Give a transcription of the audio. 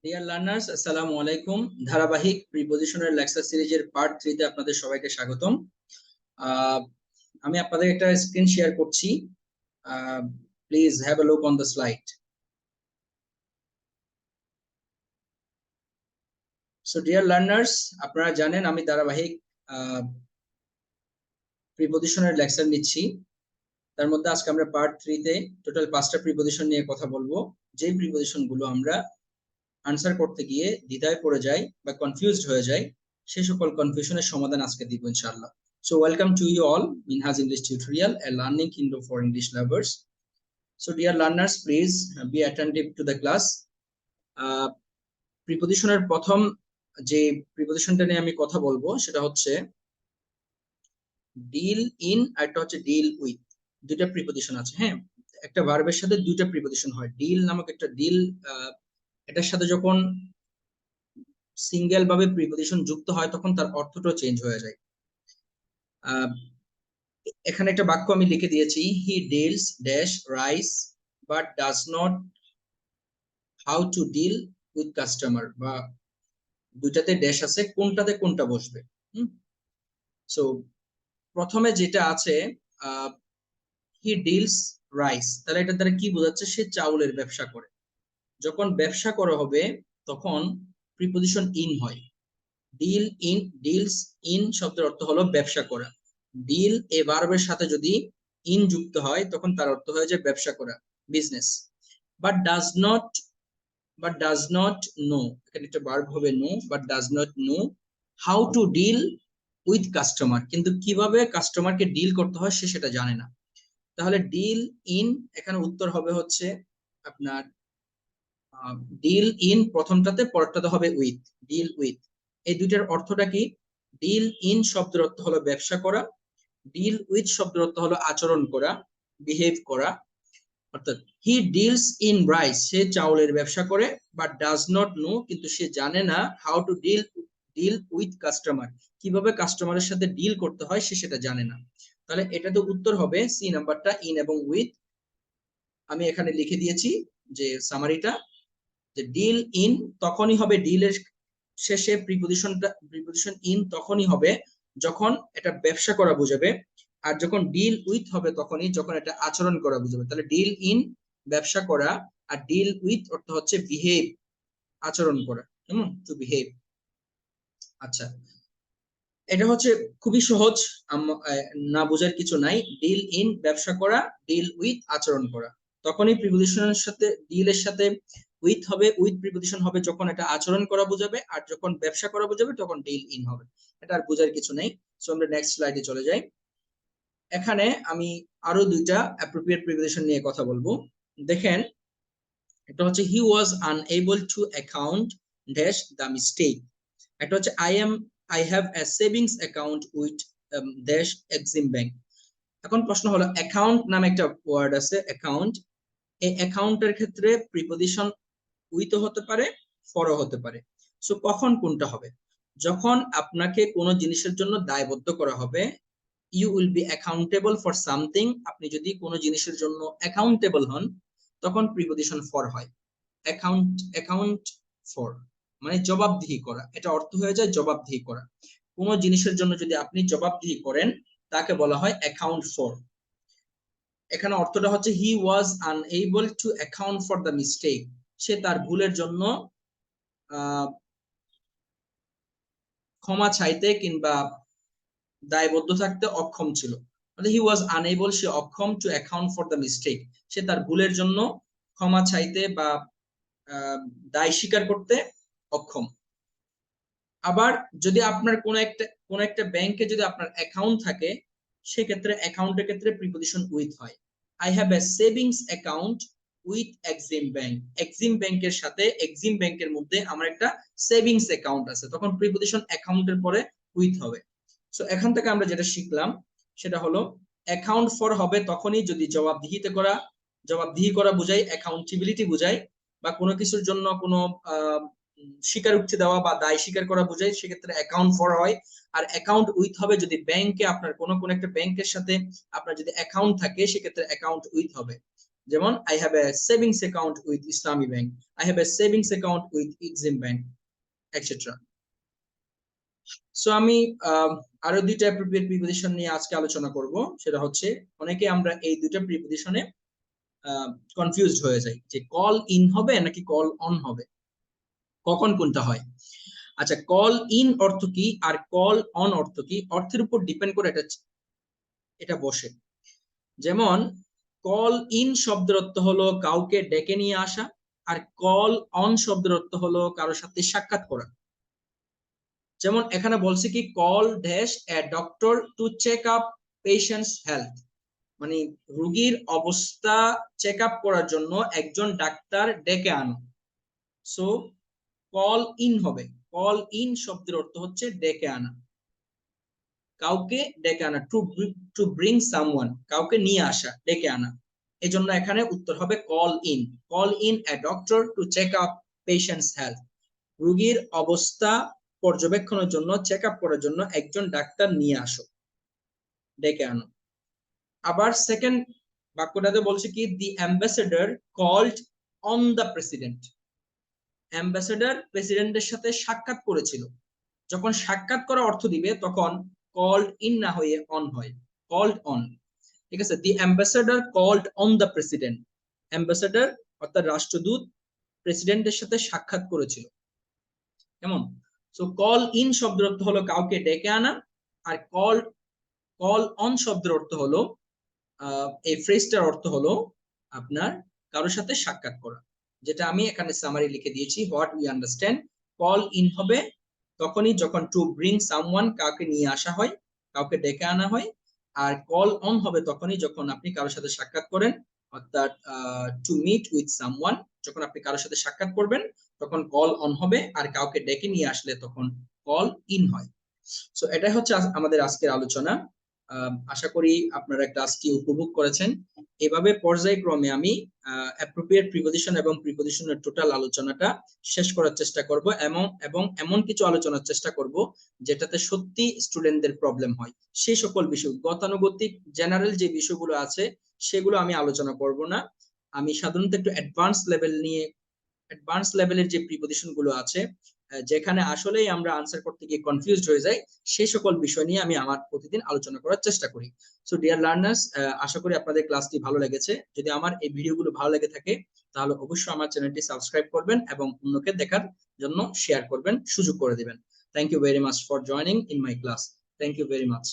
Dear learners, আসসালামু আলাইকুম। ধারাবাহিক প্রিপজিশনের লেকচার সিরিজের পার্ট 3 তে আপনাদের সবাইকে স্বাগতম। আমি আপনাদের একটা স্ক্রিন শেয়ার করছি। Please have a look on the slide. So dear learners, আপনারা জানেন আমি ধারাবাহিক প্রিপজিশনের লেকচার নিচ্ছি। তার মধ্যে আজকে আমরা পার্ট 3 তে টোটাল 5টা প্রিপজিশন নিয়ে কথা বলবো। যেই প্রিপজিশন গুলো আমরা আনসার করতে গিয়ে দ্বিধায় পড়ে যাই বা কনফিউজড হয়ে যায়, সেই সকল কনফিউশনের সমাধান আজকে দিব ইনশাআল্লাহ। So welcome to you all Minhaj English Tutorial, a learning kingdom for English lovers. So dear learners, please be attentive to the class. প্রিপজিশনের প্রথম যে প্রিপজিশনটা নিয়ে আমি কথা বলবো সেটা হচ্ছে ডিল ইন, আর একটা হচ্ছে ডিল উইথ। দুইটা প্রিপজিশন আছে, হ্যাঁ। একটা ভার্বের সাথে দুইটা প্রিপজিশন হয়। ডিল নামক একটা ডিল, এটার সাথে যখন সিঙ্গেল ভাবে প্রিপজিশন যুক্ত হয় তখন তার অর্থটাও চেঞ্জ হয়ে যায়। এখানে একটা বাক্য আমি লিখে দিয়েছি, he deals dash rice but does not how to deal with customer, বা দুইটাতে ড্যাশ আছে, কোনটাতে কোনটা বসবে। সো প্রথমে যেটা আছে হি ডিলস রাইস, তাহলে এটা দ্বারা কি বোঝাচ্ছে? সে চাউলের ব্যবসা করে। যখন ব্যবসা করা হবে তখন প্রিপজিশন ইন হয়। ডিল ইন, ডিলস ইন শব্দের অর্থ হলো ব্যবসা করা। ডিল এ ভার্বের সাথে যদি ইন যুক্ত হয় তখন তার অর্থ হয়ে যায় ব্যবসা করা, business. But does not know, এখানে একটা ভার্ব হবে know, but does not know how to deal with customer, কিন্তু কিভাবে কাস্টমারকে ডিল করতে হয় সে সেটা জানে না। তাহলে ডিল ইন, এখানে উত্তর হবে হচ্ছে আপনার ডিল ইন প্রথমটাতে, পরেরটাতে হবে উইথ, ডিল উইথ। এই দুইটার অর্থটা কি? ডিল ইন শব্দের অর্থ হলো ব্যবসা করা, ডিল উইথ শব্দের অর্থ হলো আচরণ করা, বিহেভ করা। অর্থাৎ হি ডিলস ইন রাইস, সে চাউলের ব্যবসা করে, বাট ডাজ নট নো, কিন্তু সে জানে না how to deal with customer, কিভাবে কাস্টমারের সাথে ডিল করতে হয় সে সেটা জানে না। তাহলে এটা তো উত্তর হবে সি নাম্বারটা, ইন এবং উইথ। আমি এখানে লিখে দিয়েছি যে সামারিটা, যে ডিল ইন তখনই হবে, ডিলের শেষে প্রিপজিশন ইন তখনই হবে যখন এটা ব্যবসা করা বোঝাবে, আর যখন ডিল উইথ হবে তখনই যখন এটা আচরণ করা বোঝাবে। তাহলে ডিল ইন ব্যবসা করা, আর ডিল উইথ অর্থ হচ্ছে বিহেভ, আচরণ করা, টু বিহেভ। আচ্ছা, এটা হচ্ছে খুবই সহজ, না বোঝার কিছু নাই। ডিল ইন ব্যবসা করা, ডিল উইথ আচরণ করা। তখনই প্রিপজিশনের সাথে ডিলের সাথে উইথ হবে, উইথ প্রিপজিশন হবে যখন এটা আচরণ করা বোঝাবে, আর যখন ব্যবসা করা বোঝাবে তখন ডিল ইন হবে। এটা আর বোঝার কিছু নেই। সো আমরা নেক্সট স্লাইডে চলে যাই। এখানে আমি আরো দুইটা অ্যাপ্রোপ্রিয়েট প্রিপজিশন নিয়ে কথা বলবো। দেখেন, এটা হচ্ছে he was unable to account dash the mistake. একটা হচ্ছে I have a savings account with dash Exim Bank. এখন প্রশ্ন হলো, অ্যাকাউন্ট নামে একটা ওয়ার্ড আছে, অ্যাকাউন্ট। এই অ্যাকাউন্টের ক্ষেত্রে প্রিপজিশন উইথ হতে পারে, ফরও হতে পারে। সো কখন কোনটা হবে? যখন আপনাকে কোনো জিনিসের জন্য দায়বদ্ধ করা হবে, you will be accountable for something, আপনি যদি কোনো জিনিসের জন্য অ্যাকাউন্টেবল হন তখন প্রিপজিশন ফর হয়। অ্যাকাউন্ট ফর মানে জবাবদিহি করা, এটা অর্থ হয়ে যায় জবাবদিহি করা। কোনো জিনিসের জন্য যদি আপনি জবাবদিহি করেন তাকে বলা হয় অ্যাকাউন্ট ফর। এখানে অর্থটা হচ্ছে he was unable to account for the mistake, সে তার ভুলের জন্য ক্ষমা চাইতে কিংবা দায়বদ্ধ থাকতে অক্ষম ছিল। মানে হি ওয়াজ আনএবল, সে অক্ষম, to account for the mistake, সে তার ভুলের জন্য ক্ষমা চাইতে বা দায় স্বীকার করতে অক্ষম। আবার যদি আপনার কোন একটা ব্যাংকে যদি আপনার অ্যাকাউন্ট থাকে, সেক্ষেত্রে অ্যাকাউন্টের ক্ষেত্রে প্রিপজিশন উইথ হয়। I have a savings account with Exim bank, Exim ব্যাংকের সাথে, এক্সিম ব্যাংকের মধ্যে আমার একটা সেভিংস অ্যাকাউন্ট আছে, তখন প্রিপজিশন অ্যাকাউন্টের পরে উইথ হবে। সো এখান থেকে আমরা যেটা শিখলাম সেটা হলো অ্যাকাউন্ট ফর হবে তখনই যদি জবাবদিহি করা বোঝায়, অ্যাকাউন্টেবিলিটি বোঝায়, বা কোনো কিছুর জন্য কোনো স্বীকারোক্তি দেওয়া বা দায় স্বীকার করা বোঝায়, সেক্ষেত্রে অ্যাকাউন্ট ফর হয়। আর অ্যাকাউন্ট উইথ হবে যদি ব্যাংকে আপনার কোন একটা ব্যাংকের সাথে আপনার যদি অ্যাকাউন্ট থাকে, সেক্ষেত্রে অ্যাকাউন্ট উইথ হবে। যেমন I have a savings account with Islami Bank, I have a savings account with Exim Bank, etc. So আমি আরো দুইটা অ্যাপ্রোপ্রিয়েট প্রিপোজিশন নিয়ে আজকে আলোচনা করব। সেটা হচ্ছে অনেকে আমরা এই দুইটা প্রিপোজিশনে কনফিউজড হয়ে যাই যে কল ইন হবে নাকি কল অন হবে, কখন কোনটা হয়। আচ্ছা, কল ইন অর্থ কি আর কল অন অর্থ কি, অর্থের উপর ডিপেন্ড করে এটা বসে। যেমন কল ইন শব্দের অর্থ হলো কাউকে ডেকে নিয়ে আসা, আর কল অন শব্দের অর্থ হলো কারোর সাথে সাক্ষাৎ করা। যেমন এখানে বলছে কি call dash a doctor to check up patients health, মানে রোগীর অবস্থা চেক আপ করার জন্য একজন ডাক্তার ডেকে আনো। সো কল ইন হবে, কল ইন শব্দের অর্থ হচ্ছে ডেকে আনা, কাউকে ডেকে আনা, টু ব্রিং সামওয়ান, কাউকে নিয়ে আসা, ডেকে আনা। এজন্য এখানে উত্তর হবে call in a doctor to check up patients health, রোগীর অবস্থা পর্যবেক্ষণের জন্য, চেক আপ করার জন্য একজন ডাক্তার নিয়ে আসো, ডেকে আনো। আবার সেকেন্ড বাক্যটাতে বলছে কি the ambassador called on the president, ambassador প্রেসিডেন্টের সাথে সাক্ষাৎ করেছিল। যখন সাক্ষাৎ করা অর্থ দিবে তখন কল্ড ইন না হয়ে অন হয়, কল্ড অন। ঠিক আছে, the ambassador called on the president, ambassador অর্থাৎ রাষ্ট্রদূত প্রেসিডেন্টের সাথে সাক্ষাৎ করেছিল। কেমন? সো কল ইন শব্দের অর্থ হলো কাউকে ডেকে আনা, আর কল অন শব্দের অর্থ হলো এই ফ্রেজটার অর্থ হলো আপনার কারোর সাথে সাক্ষাৎ করা, যেটা আমি এখানে সামারি লিখে দিয়েছি। What we understand, call in হবে তখনই যখন টু ব্রিং সামওয়ান, কাউকে নিয়ে আসা হয়, কাউকে ডেকে আনা হয়। আর কল অন হবে তখনই যখন আপনি কারোর সাথে সাক্ষাৎ করেন, অর্থাৎ টু মিট উইথ সামওয়ান, যখন আপনি কারোর সাথে সাক্ষাৎ করবেন তখন কল অন হবে, আর কাউকে ডেকে নিয়ে আসলে তখন কল ইন হয়। সো এটাই হচ্ছে আমাদের আজকের আলোচনা। আশা করি আপনারা ক্লাসটি উপভোগ করেছেন। এভাবে পর্যায়ক্রমে আমি অ্যাপ্রোপ্রিয়েট প্রিপোজিশন এবং প্রিপোজিশনের টোটাল আলোচনাটা শেষ করার চেষ্টা করব, এবং এমন কিছু আলোচনার চেষ্টা করব যেটাতে সত্যি স্টুডেন্টদের প্রবলেম হয়। সেই সকল বিষয়, গতানুগতিক জেনারেল যে বিষয়গুলো আছে সেগুলো আমি আলোচনা করব না। আমি সাধারণত একটু অ্যাডভান্স লেভেলের যে প্রিপোজিশন গুলো আছে, যেখানে আসলেই আমরা আনসার করতে গিয়ে কনফিউজড হয়ে যাই, সেই সকল বিষয় নিয়ে আমি আমার প্রতিদিন আলোচনা করার চেষ্টা করি। সো ডিয়ার লার্নার্স, আশা করি আপনাদের ক্লাসটি ভালো লেগেছে। যদি আমার এই ভিডিওগুলো ভালো লেগে থাকে তাহলে অবশ্যই আমার চ্যানেলটি সাবস্ক্রাইব করবেন এবং অন্যকে দেখার জন্য শেয়ার করবেন, সুযোগ করে দিবেন। Thank you very much for joining in my class. Thank you very much.